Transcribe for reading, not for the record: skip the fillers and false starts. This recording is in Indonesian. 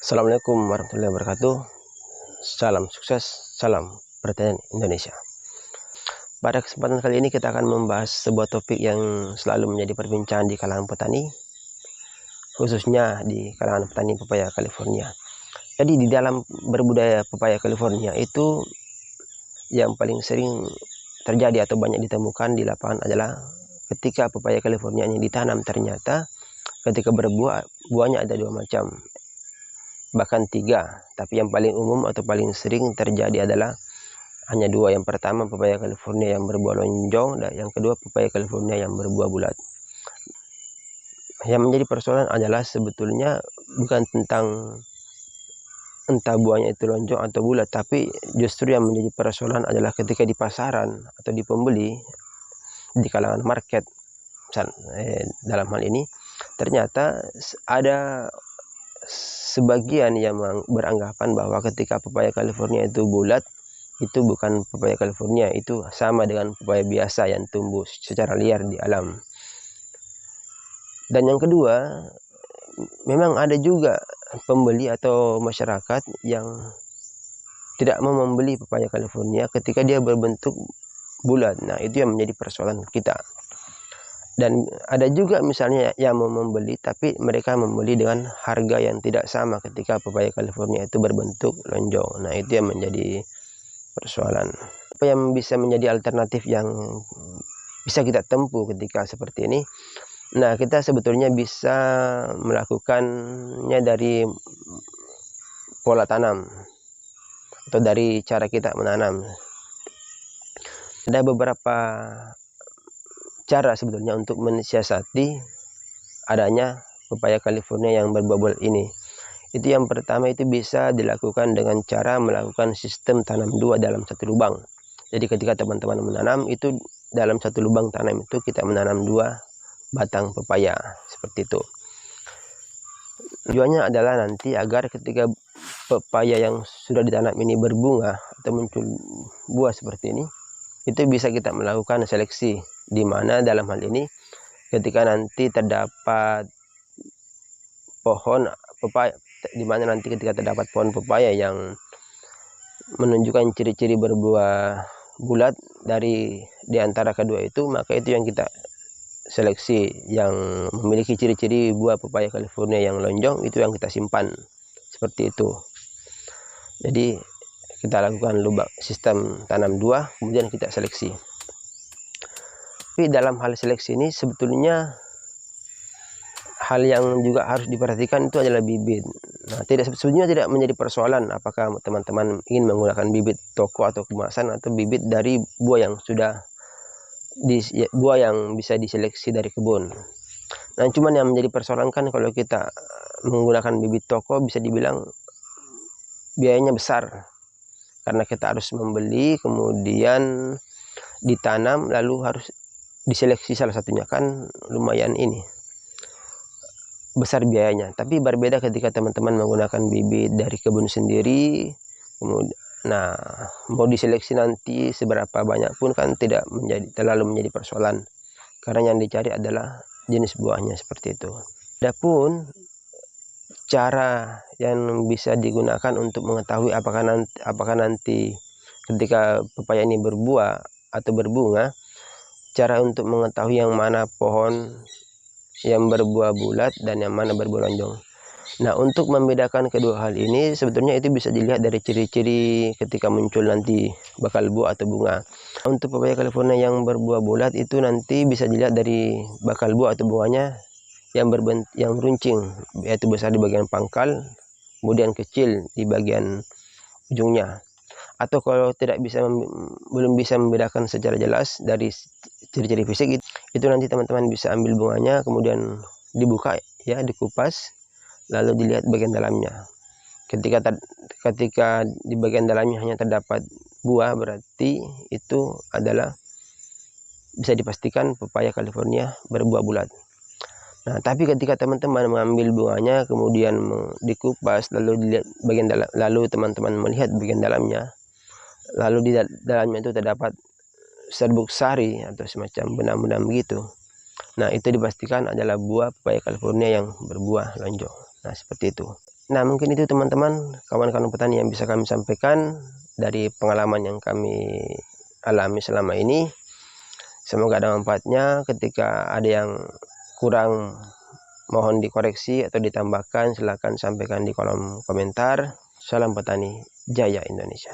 Assalamualaikum warahmatullahi wabarakatuh. Salam sukses, salam pertanian Indonesia. Pada kesempatan kali ini kita akan membahas sebuah topik yang selalu menjadi perbincangan di kalangan petani, khususnya di kalangan petani pepaya California. Jadi di dalam berbudaya pepaya California itu yang paling sering terjadi atau banyak ditemukan di lapangan adalah ketika pepaya California ini ditanam, ternyata ketika berbuah, buahnya ada dua macam, bahkan tiga, tapi yang paling umum atau paling sering terjadi adalah hanya dua. Yang pertama pepaya California yang berbuah lonjong, dan yang kedua pepaya California yang berbuah bulat. Yang menjadi persoalan adalah sebetulnya bukan tentang entah buahnya itu lonjong atau bulat, tapi justru yang menjadi persoalan adalah ketika di pasaran atau di pembeli, di kalangan market dalam hal ini, ternyata ada sebagian yang beranggapan bahwa ketika pepaya California itu bulat, itu bukan pepaya California, itu sama dengan pepaya biasa yang tumbuh secara liar di alam. Dan yang kedua, memang ada juga pembeli atau masyarakat yang tidak mau membeli pepaya California ketika dia berbentuk bulat. Nah, itu yang menjadi persoalan kita. Dan ada juga misalnya yang mau membeli, tapi mereka membeli dengan harga yang tidak sama ketika pepaya California itu berbentuk lonjong. Nah, itu yang menjadi persoalan. Apa yang bisa menjadi alternatif yang bisa kita tempuh ketika seperti ini? Nah, kita sebetulnya bisa melakukannya dari pola tanam atau dari cara kita menanam. Ada beberapa cara sebetulnya untuk mensiasati adanya pepaya California yang berbuah bulat ini. Itu yang pertama, itu bisa dilakukan dengan cara melakukan sistem tanam dua dalam satu lubang. Jadi ketika teman-teman menanam, itu dalam satu lubang tanam itu kita menanam dua batang pepaya seperti itu. Tujuannya adalah nanti agar ketika pepaya yang sudah ditanam ini berbunga atau muncul buah seperti ini, itu bisa kita melakukan seleksi, di mana dalam hal ini ketika nanti terdapat pohon pepaya, di mana nanti ketika terdapat pohon pepaya yang menunjukkan ciri-ciri berbuah bulat di antara kedua itu, maka itu yang kita seleksi, yang memiliki ciri-ciri buah pepaya California yang lonjong, itu yang kita simpan seperti itu. Jadi kita lakukan lubang sistem tanam dua, kemudian kita seleksi. Tapi dalam hal seleksi ini sebetulnya hal yang juga harus diperhatikan itu adalah bibit. Nah, sebetulnya tidak menjadi persoalan apakah teman-teman ingin menggunakan bibit toko atau kemasan atau bibit dari buah yang sudah buah yang bisa diseleksi dari kebun. Nah, cuman yang menjadi persoalan kan kalau kita menggunakan bibit toko, bisa dibilang biayanya besar, karena kita harus membeli, kemudian ditanam, lalu harus diseleksi salah satunya, kan lumayan ini besar biayanya. Tapi berbeda ketika teman-teman menggunakan bibit dari kebun sendiri, kemudian mau diseleksi nanti seberapa banyak pun kan tidak terlalu menjadi persoalan, karena yang dicari adalah jenis buahnya seperti itu. Adapun cara yang bisa digunakan untuk mengetahui apakah nanti ketika pepaya ini berbuah atau berbunga, cara untuk mengetahui yang mana pohon yang berbuah bulat dan yang mana berbuah lonjong. Nah, untuk membedakan kedua hal ini sebetulnya itu bisa dilihat dari ciri-ciri ketika muncul nanti bakal buah atau bunga. Untuk pepaya California yang berbuah bulat itu nanti bisa dilihat dari bakal buah atau bunganya yang runcing, yaitu besar di bagian pangkal, kemudian kecil di bagian ujungnya. Atau kalau belum bisa membedakan secara jelas dari ciri-ciri fisik, itu nanti teman-teman bisa ambil bunganya, kemudian dibuka ya, dikupas, lalu dilihat bagian dalamnya. Ketika di bagian dalamnya hanya terdapat buah, berarti itu adalah bisa dipastikan pepaya California berbuah bulat. Nah, tapi ketika teman-teman mengambil bunganya, kemudian dikupas, lalu dilihat bagian dalam, lalu teman-teman melihat bagian dalamnya, lalu di dalamnya itu terdapat serbuk sari atau semacam benang-benang begitu. Nah, itu dipastikan adalah buah pepaya California yang berbuah lonjong. Nah, seperti itu. Nah, mungkin itu teman-teman, kawan-kawan petani yang bisa kami sampaikan dari pengalaman yang kami alami selama ini. Semoga ada manfaatnya. Ketika ada yang kurang, mohon dikoreksi atau ditambahkan, silakan sampaikan di kolom komentar. Salam petani, jaya Indonesia.